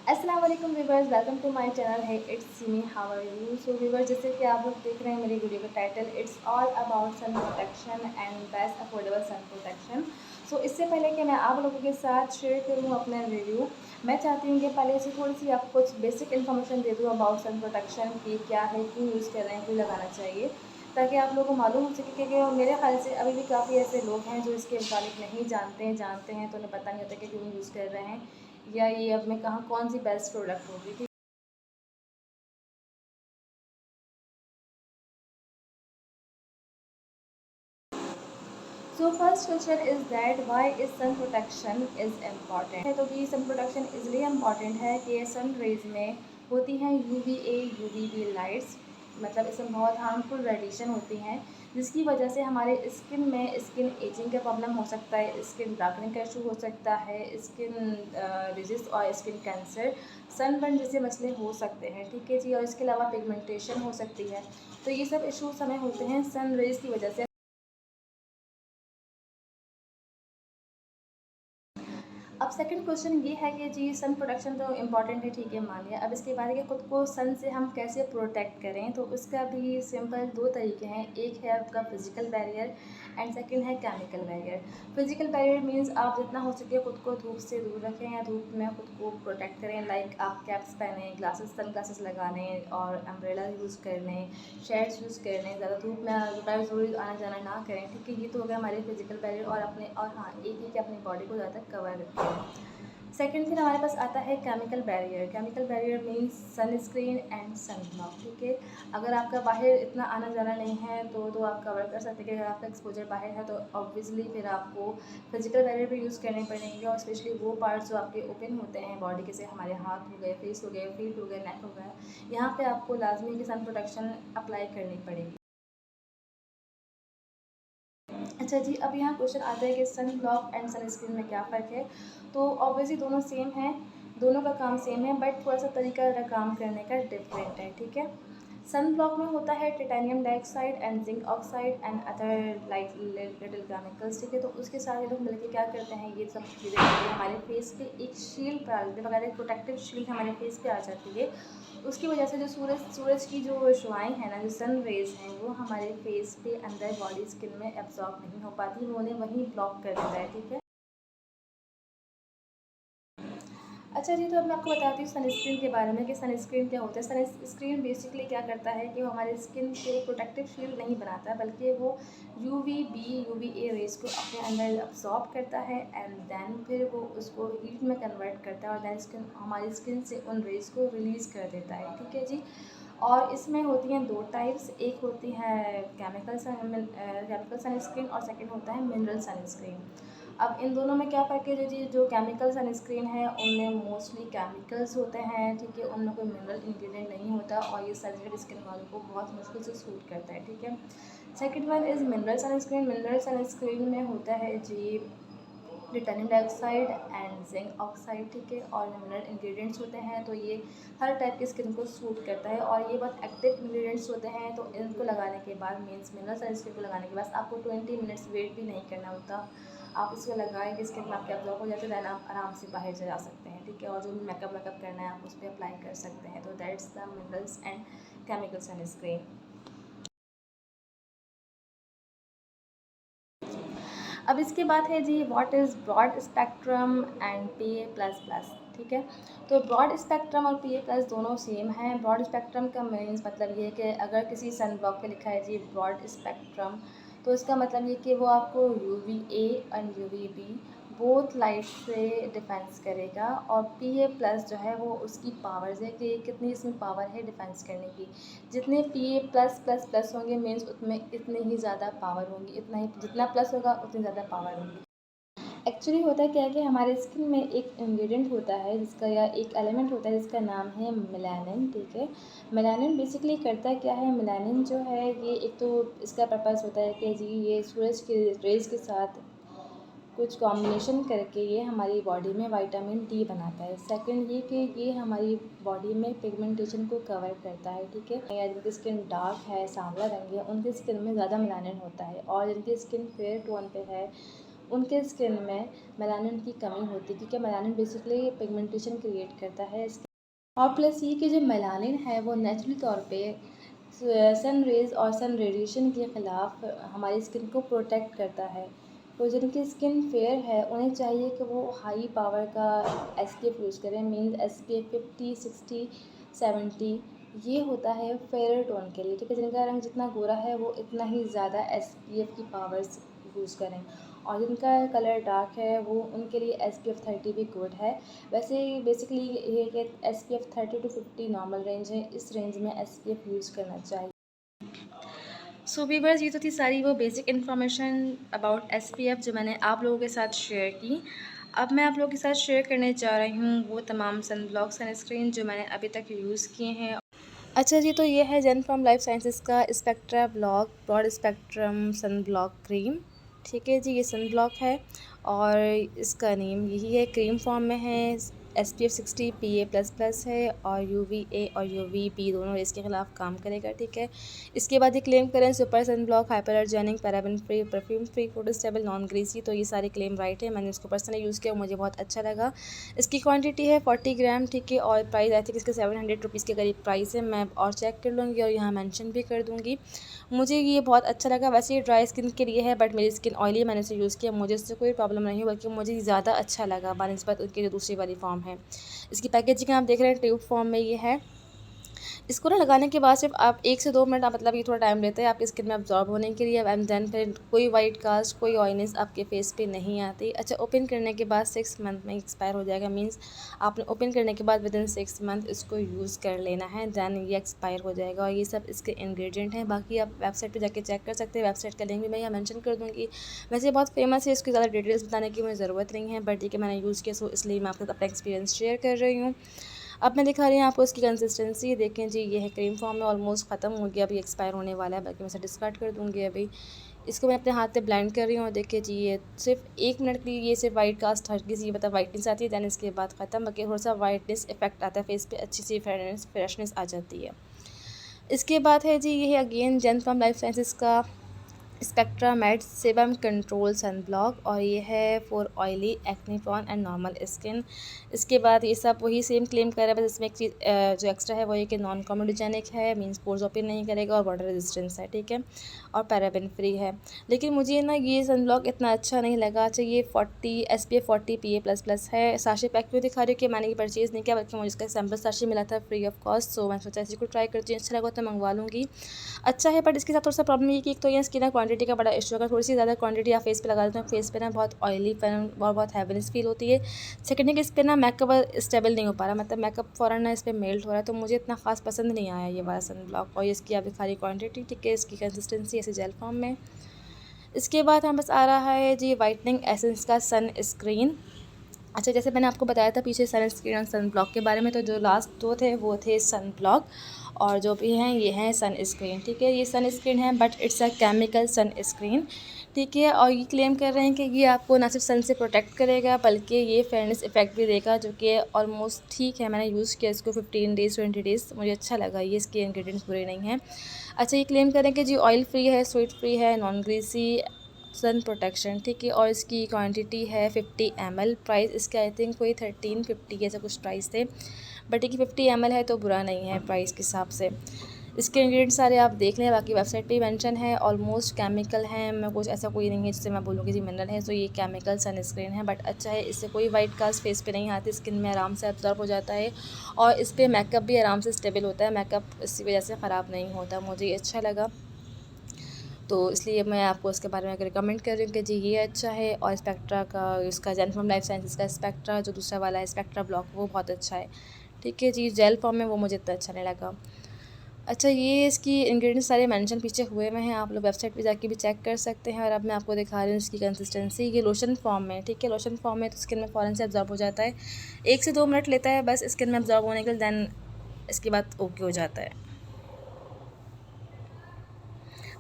अस्सलाम वालेकुम viewers, welcome to my channel है it's me how are you. So viewers, जैसे कि आप लोग देख रहे हैं मेरी वीडियो का title it's all about sun protection and best affordable sun protection. So इससे पहले कि मैं आप लोगों के साथ शेयर करूं अपना रिव्यू, मैं चाहती हूँ कि पहले से थोड़ी सी आपको कुछ बेसिक इन्फॉर्मेशन दे दूँ अबाउट सन प्रोटेक्शन की क्या है, क्यों यूज़ कर रहे हैं, क्यों लगाना चाहिए, ताकि आप लोगों को मालूम हो सके। क्योंकि मेरे ख्याल से अभी भी काफ़ी ऐसे लोग हैं जो इसके मुताबिक नहीं जानते हैं तो उन्हें पता नहीं होता कि क्यों यूज़ कर रहे हैं या ये अब में कहाँ कौन सी बेस्ट प्रोडक्ट होगी। ठीक। So first question is that why is sun protection is important है। तो कि सन प्रोटेक्शन इसलिए इम्पॉर्टेंट है कि सन रेज में होती हैं UVA UVB लाइट्स, मतलब इसमें बहुत हार्मफुल रेडिएशन होती हैं जिसकी वजह से हमारे स्किन एजिंग का प्रॉब्लम हो सकता है, स्किन डार्कनिंग का इशू हो सकता है, स्किन डिजीज़ और स्किन कैंसर, सनबर्न जैसे मसले हो सकते हैं। ठीक है जी। और इसके अलावा पिगमेंटेशन हो सकती है। तो ये सब इशूज़ हमें होते हैं सन रेज़ की वजह से। अब सेकंड क्वेश्चन ये है कि जी सन प्रोटेक्शन तो इम्पॉर्टेंट है, ठीक है, मान लिया। अब इसके बाद है कि ख़ुद को सन से हम कैसे प्रोटेक्ट करें, तो उसका भी सिंपल दो तरीके हैं। एक है आपका फिजिकल बैरियर एंड सेकंड है chemical barrier. Physical barrier means आप जितना हो सके ख़ुद को धूप से दूर रखें या धूप में ख़ुद को प्रोटेक्ट करें। लाइक आप कैप्स पहने, ग्लासेस सन ग्लासेस लगा लें और अम्ब्रेला यूज़ कर लें, शेड्स यूज़ कर लें, ज़्यादा धूप में दोपहर ज़रूर आना जाना ना करें। ठीक है, ये तो हो गया हमारे फिजिकल बैरियर। और हाँ, एक ही कि अपनी बॉडी को ज़्यादा कवर रखें। सेकेंड फिर हमारे पास आता है chemical barrier. Chemical barrier means sunscreen and sunblock. ठीक है, अगर आपका बाहर इतना आना जाना नहीं है तो आप कवर कर सकते हैं। कि अगर आपका एक्सपोजर बाहर है तो ऑब्वियसली फिर आपको फिजिकल बैरियर भी यूज़ करने पड़ेंगे। और स्पेशली वो पार्ट्स जो आपके ओपन होते हैं बॉडी के, जैसे हमारे हाथ हो गए, फेस हो गए, फीट हो गए, नेक हो गया, यहाँ पे आपको लाजमी की सन प्रोटेक्शन अप्लाई करनी पड़ेगी। अच्छा जी, अब यहाँ क्वेश्चन आता है कि sunblock and sunscreen में क्या फ़र्क है। तो ऑब्वियसली दोनों सेम हैं, दोनों का काम सेम है, बट थोड़ा सा तरीका काम करने का डिफरेंट है। ठीक है, सन ब्लॉक में होता है titanium dioxide and zinc oxide and other like little chemicals. ठीक है, तो उसके साथ ये लोग मिलकर क्या करते हैं, ये सब चीज़ें हमारे फेस पे एक शील्ड डाल देते हैं, वगैरह प्रोटेक्टिव शील्ड हमारे फेस पे आ जाती है। उसकी वजह से जो सूरज की जो शुआएँ हैं ना, जो सन रेज़ हैं, वो हमारे फेस पे अंदर बॉडी स्किन में एब्जॉर्ब नहीं हो पाती, वो उन्हें वहीं ब्लॉक कर देता है। ठीक है। अच्छा जी, तो अब मैं आपको बताती हूँ सनस्क्रीन के बारे में कि सनस्क्रीन क्या होता है। सनस्क्रीन बेसिकली क्या करता है कि वो हमारे स्किन पे एक प्रोटेक्टिव शील्ड नहीं बनाता है, बल्कि वो UVA रेज़ को अपने अंदर अब्सॉर्ब करता है एंड देन फिर वो उसको हीट में कन्वर्ट करता है और देन हमारी स्किन से उन रेज़ को रिलीज़ कर देता है। ठीक है जी। और इसमें होती हैं दो टाइप्स, एक होती है केमिकल सनस्क्रीन और सेकंड होता है मिनरल सनस्क्रीन। अब इन दोनों में क्या फ़र्क है, जो जी जो केमिकल सनस्क्रीन है उनमें मोस्टली केमिकल्स होते हैं। ठीक है, उनमें कोई मिनरल इंग्रेडिएंट नहीं होता और ये सेंसिटिव स्किन वालों को बहुत मुश्किल से सूट करता है। ठीक है। Second one is mineral sunscreen. Mineral sunscreen में होता है जी titanium dioxide and zinc oxide. ठीक है, और मिनरल इंग्रेडिएंट्स होते हैं, तो ये हर टाइप की स्किन को सूट करता है और ये बहुत एक्टिव इंग्रेडिएंट्स होते हैं। तो इनको लगाने के बाद मीन्स मिनरल सनस्क्रीन को लगाने के बाद आपको 20 मिनट्स वेट भी नहीं करना होता। आप इसको लगाएं कि स्किन में आपके अब्जॉर्ब हो जाते हैं, दैन आप आराम से बाहर जा सकते हैं। ठीक है, और जो भी मेकअप वेकअप करना है आप उस पर अप्लाई कर सकते हैं। तो that's the minerals and chemical sunscreen. अब इसके बाद है जी what is broad spectrum and PA++। ठीक है, तो ब्रॉड स्पेक्ट्रम और PA+ दोनों सेम हैं। ब्रॉड स्पेक्ट्रम का मीन्स मतलब ये है कि अगर किसी सन ब्लॉक पे लिखा है जी ब्रॉड स्पेक्ट्रम, तो इसका मतलब ये कि वो आपको UVA and UVB both light से डिफेंस करेगा। और PA+ जो है वो उसकी पावर्स है कि कितनी इसमें पावर है डिफेंस करने की। जितने PA+++ होंगे मीन्स उतने इतने ही ज़्यादा पावर होंगी, इतना ही जितना प्लस होगा उतनी ज़्यादा पावर होगी। एक्चुअली होता क्या है कि हमारे स्किन में एक इंग्रेडिएंट होता है जिसका या एक एलिमेंट होता है जिसका नाम है मेलानिन। ठीक है, मेलानिन बेसिकली करता क्या है, मेलानिन जो है ये एक तो इसका पर्पस होता है कि जी ये सूरज के रेज़ के साथ कुछ कॉम्बिनेशन करके ये हमारी बॉडी में विटामिन D बनाता है। सेकंड ये कि ये हमारी बॉडी में पिगमेंटेशन को कवर करता है। ठीक है, या जिनकी स्किन डार्क है, सांवला रंग है, उनकी स्किन में ज़्यादा मेलानिन होता है और जिनकी स्किन फेयर टोन पे है उनके स्किन में मेलानिन की कमी होती है, क्योंकि मेलानिन बेसिकली पिगमेंटेशन क्रिएट करता है और प्लस ये कि जो मेलानिन है वो नेचुरली तौर पे सन रेज़ और सन रेडिएशन के ख़िलाफ़ हमारी स्किन को प्रोटेक्ट करता है। तो जिनकी स्किन फेयर है उन्हें चाहिए कि वो हाई पावर का एसपीएफ यूज़ करें, मीन्स एसपीएफ 50, 60, 70 ये होता है फेयर टोन के लिए, ठीक है। जिनका रंग जितना गोरा है वो इतना ही ज़्यादा एसपीएफ की पावर्स यूज़ करें, और जिनका कलर डार्क है वो उनके लिए SPF 30 भी गुड है। वैसे बेसिकली ये कि SPF 30 to 50 नॉर्मल रेंज है, इस रेंज में SPF यूज़ करना चाहिए। सो वीवर्स, ये तो थी सारी वो बेसिक इन्फॉर्मेशन अबाउट SPF जो मैंने आप लोगों के साथ शेयर की। अब मैं आप लोगों के साथ शेयर करने जा रही हूँ वो तमाम सनब्लॉक सनस्क्रीन जो मैंने अभी तक यूज़ किए हैं। अच्छा जी, तो ये है जेन फ्रॉम लाइफ साइंसेज़ का spectra block broad spectrum sunblock cream, ठीक है जी। ये सन ब्लॉक है और इसका नेम यही है, क्रीम फॉर्म में है, SPF 60 PA++ है और UVA और UVB दोनों इसके ख़िलाफ़ काम करेगा, ठीक है। इसके बाद ये क्लेम करें super sun block, hypoallergenic, paraben free, perfume free, photostable, non greasy, तो ये सारे क्लेम राइट है। मैंने इसको पर्सनली यूज़ किया, मुझे बहुत अच्छा लगा। इसकी क्वांटिटी है 40 ग्राम, ठीक है, और प्राइस आई थिंक इसके 700 रुपीज़ के करीब प्राइस है। मैं और चेक कर लूँगी और यहाँ मेंशन भी कर दूँगी। मुझे ये बहुत अच्छा लगा। वैसे ये ड्राई स्किन के लिए है, बट मेरी स्किन ऑयली है, मैंने इसे यूज़ किया, मुझे इससे कोई प्रॉब्लम नहीं हुई, बल्कि मुझे ज़्यादा अच्छा लगा बनिस्बत उनकी जो दूसरी वाली फॉर्म है। इसकी पैकेजिंग आप देख रहे हैं ट्यूब फॉर्म में ये है। इसको ना लगाने के बाद सिर्फ आप 1 से 2 मिनट मतलब ये थोड़ा टाइम लेता है आपकी स्किन में अब्जॉर्ब होने के लिए, एंड देन फिर कोई वाइट कास्ट, कोई ऑयलनेस आपके फेस पे नहीं आती। अच्छा, ओपन करने के बाद 6 मंथ में एक्सपायर हो जाएगा, मींस आपने ओपन करने के बाद विदिन 6 मंथ इसको यूज़ कर लेना है, देन ये एक्सपायर हो जाएगा। और ये सब इसके इंग्रेडिएंट हैं, बाकी आप वेबसाइट पर जाके चेक कर सकते हैं, वेबसाइट का लिंक भी मैं यहाँ मेंशन कर दूँगी। वैसे बहुत फेमस है, इसकी ज़्यादा डिटेल्स बताने की मुझे ज़रूरत नहीं है, बट ये कि मैंने यूज़ किया, सो इसलिए मैं आपके साथ अपना एक्सपीरियंस शेयर कर रही हूँ। अब मैं दिखा रही हूँ आपको इसकी कंसिस्टेंसी, देखें जी, ये है क्रीम फॉर्म में, ऑलमोस्ट ख़त्म हो गया, अभी एक्सपायर होने वाला है, बल्कि मैं इसे डिस्कार्ड कर दूँगी अभी। इसको मैं अपने हाथ पे ब्लेंड कर रही हूँ और देखिए जी, ये सिर्फ 1 मिनट के लिए ये सिर्फ वाइट कास्ट हल्की सी मतलब वाइटनेस आती है, दैन इसके बाद ख़त्म, बाकी थोड़ा सा वाइटनेस इफेक्ट आता है फेस पे, अच्छी सी फ्रेशनेस आ जाती है। इसके बाद है जी, ये है again gen from life sciences का spectra matte sebum control sun block, और ये है for oily, acne prone and normal skin. इसके बाद ये सब वही सेम क्लेम कर रहा है, बस इसमें एक चीज़ जो एक्स्ट्रा है वो ये कि नॉन कॉमेडोजेनिक है, मींस पोर्स ओपन नहीं करेगा, और वाटर रेजिस्टेंस है, ठीक है, और पैराबेन फ्री है। लेकिन मुझे ना ये सन ब्लॉक इतना अच्छा नहीं लगा। अच्छा, ये 40 SPF 40 PA++ है। साशे पैक क्यों दिखा रही हूँ कि मैंने ये परचेज़ नहीं किया, बल्कि मुझे इसका सैम्पल साशे मिला था फ्री ऑफ कॉस्ट, सो मैं सोचा इसी को ट्राई करती हूँ, अच्छा लगा तो मंगवा लूँगी। अच्छा है, बट इसके साथ थोड़ा सा प्रॉब्लम ये कि एक तो ये इसकी ना क्वांटिटी का बड़ा इशू है, थोड़ी सी ज़्यादा क्वांटिटी आप फेस पे लगा देते हैं, फेस पे ना बहुत ऑयली पैन और बहुत हैवीनेस फील होती है। सेकंड है कि इस पर ना मेकअप स्टेबल नहीं हो पा रहा, मतलब मेकअप फ़ौरन ना इस पर मेल्ट हो रहा है, तो मुझे इतना खास पसंद नहीं आया ये वाला सन ब्लॉक। और इसकी आप दिखा रही क्वान्टिटी, ठीक है, इसकी कंसिस्टेंसी ऐसे जेल फॉर्म में। इसके बाद हम बस आ रहा है जी वाइटनिंग एसेंस का सन स्क्रीन। अच्छा, जैसे मैंने आपको बताया था पीछे सन स्क्रीन और सन ब्लॉक के बारे में, तो जो लास्ट 2 थे वो थे सन ब्लॉक, और जो भी हैं ये हैं सन स्क्रीन, ठीक है। ये सन स्क्रीन है, but it's a chemical sunscreen, ठीक है। और ये क्लेम कर रहे हैं कि ये आपको ना सिर्फ सन से प्रोटेक्ट करेगा, बल्कि ये फेयरनेस इफेक्ट भी देगा, जो कि ऑलमोस्ट ठीक है। मैंने यूज़ किया इसको 15 डेज़ 20 डेज़, मुझे अच्छा लगा, ये इसके इंग्रेडिएंट्स बुरे नहीं हैं। अच्छा, ये क्लेम करें कि जी ऑयल फ्री है, स्वीट फ्री है, नॉन ग्रीसी, सन प्रोटेक्शन, ठीक है, और इसकी क्वांटिटी है 50 ml। प्राइस इसके आई थिंक कोई 1350 ऐसा कुछ प्राइस थे, बट ये 50 ml है तो बुरा नहीं है प्राइस के हिसाब से। इसके इंग्रेडिएंट्स सारे आप देख लें, बाकी वेबसाइट पे ही मेंशन है, ऑलमोस्ट केमिकल हैं, मैं कुछ ऐसा कोई नहीं है जिससे मैं बोलूँगी जी मिनरल है। तो ये केमिकल सनस्क्रीन है, बट अच्छा है, इससे कोई वाइट कास्ट फेस पे नहीं आती, स्किन में आराम से एब्जॉर्ब हो जाता है, और इस पर मेकअप भी आराम से स्टेबल होता है, मेकअप इसी वजह से ख़राब नहीं होता, मुझे ये अच्छा लगा, तो इसलिए मैं आपको इसके बारे में रिकमेंड कर रही हूँ कि जी ये अच्छा है। और स्पेक्ट्रा का, इसका जेन फ्रॉम लाइफ साइंसेज़ का स्पेक्ट्रा जो दूसरा वाला है स्पेक्ट्रा ब्लॉक, वो बहुत अच्छा है, ठीक है जी। जेल फॉर्म में वो मुझे इतना अच्छा नहीं लगा। अच्छा, ये इसकी इंग्रेडिएंट्स सारे मेंशन पीछे हुए में हैं, आप लोग वेबसाइट पे जाके भी चेक कर सकते हैं। और अब मैं आपको दिखा रही हूँ इसकी कंसिस्टेंसी। ये लोशन फॉर्म में, ठीक है, लोशन फॉर्म में तो स्किन में फ़ौरन से अब्जॉर्ब हो जाता है, 1 से 2 मिनट लेता है बस स्किन में अब्जॉर्ब होने के लिए, दैन इसके बाद ओके हो जाता है।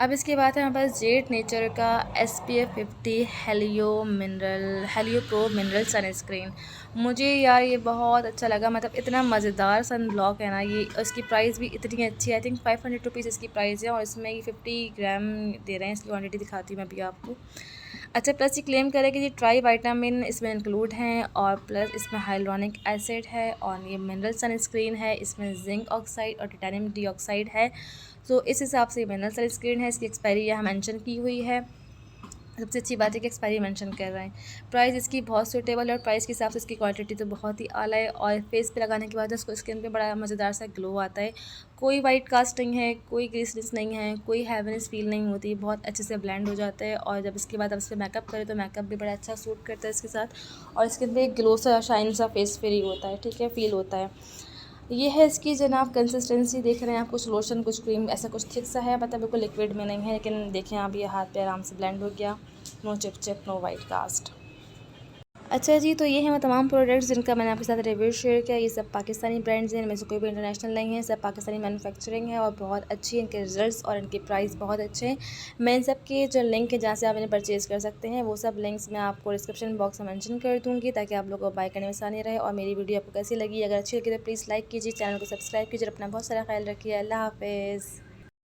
अब इसके बाद है हमारे पास जेड नेचर का SPF 50 Helio pro mineral sunscreen. मुझे यार ये बहुत अच्छा लगा, मतलब इतना मज़ेदार सन ब्लॉक है ना ये, इसकी प्राइस भी इतनी अच्छी है, आई थिंक 500 रुपीज़ इसकी प्राइस है, और इसमें ये 50 ग्राम दे रहे हैं। इसकी क्वांटिटी दिखाती हूँ मैं अभी आपको। अच्छा, प्लस ये क्लेम करे कि ये ट्राई विटामिन इसमें इंक्लूड हैं और प्लस इसमें हाइलुरोनिक एसिड है और ये मिनरल सनस्क्रीन है, इसमें जिंक ऑक्साइड और टाइटेनियम डाइऑक्साइड है। तो इस हिसाब से मिनरल सनस्क्रीन है। इसकी एक्सपायरी यहाँ मेंशन की हुई है। सबसे अच्छी बात है कि एक्सपायरी मेंशन कर रहे हैं। प्राइस इसकी बहुत सूटेबल है और प्राइस के हिसाब से इसकी क्वालिटी तो बहुत ही आला है और फेस पे लगाने के बाद उसको स्किन पे बड़ा मज़ेदार सा ग्लो आता है। कोई वाइट कास्ट नहीं है, कोई ग्रीसनेस नहीं है, कोई हैवीनेस फील नहीं होती, बहुत अच्छे से ब्लेंड हो जाता है। और जब इसके बाद आप इस पर मेकअप करें तो मेकअप भी बड़ा अच्छा सूट करता है इसके साथ और स्किन पे एक ग्लो सा शाइन सा फेस फ्री होता है, ठीक है, फील होता है। ये है इसकी जनाब कंसिस्टेंसी, देख रहे हैं आप, कुछ लोशन कुछ क्रीम ऐसा कुछ थिक सा है, मतलब बिल्कुल लिक्विड में नहीं है, लेकिन देखें आप ये हाथ पे आराम से ब्लेंड हो गया। नो चिप चिप, नो वाइट कास्ट। अच्छा जी, तो ये हैं वो तमाम प्रोडक्ट्स जिनका मैंने आपके साथ रिव्यू शेयर किया। ये सब पाकिस्तानी ब्रांड्स हैं, इनमें से कोई भी इंटरनेशनल नहीं है, सब पाकिस्तानी मैन्युफैक्चरिंग है और बहुत अच्छी इनके रिजल्ट्स और इनके प्राइस बहुत अच्छे हैं। मैं इन सब के जो लिंक है जहाँ से आप इन्हें परचेज़ कर सकते हैं वो सब लिंक्स मैं आपको डिस्क्रिप्शन बॉक्स में मेंशन कर दूँगी ताकि आप लोगों को बाय करने में आसानी रहे। और मेरी वीडियो आपको कैसी लगी, अगर अच्छी लगी तो प्लीज़ लाइक कीजिए, चैनल को सब्सक्राइब कीजिए, अपना बहुत सारा ख्याल रखिए। अल्लाह हाफ़िज़।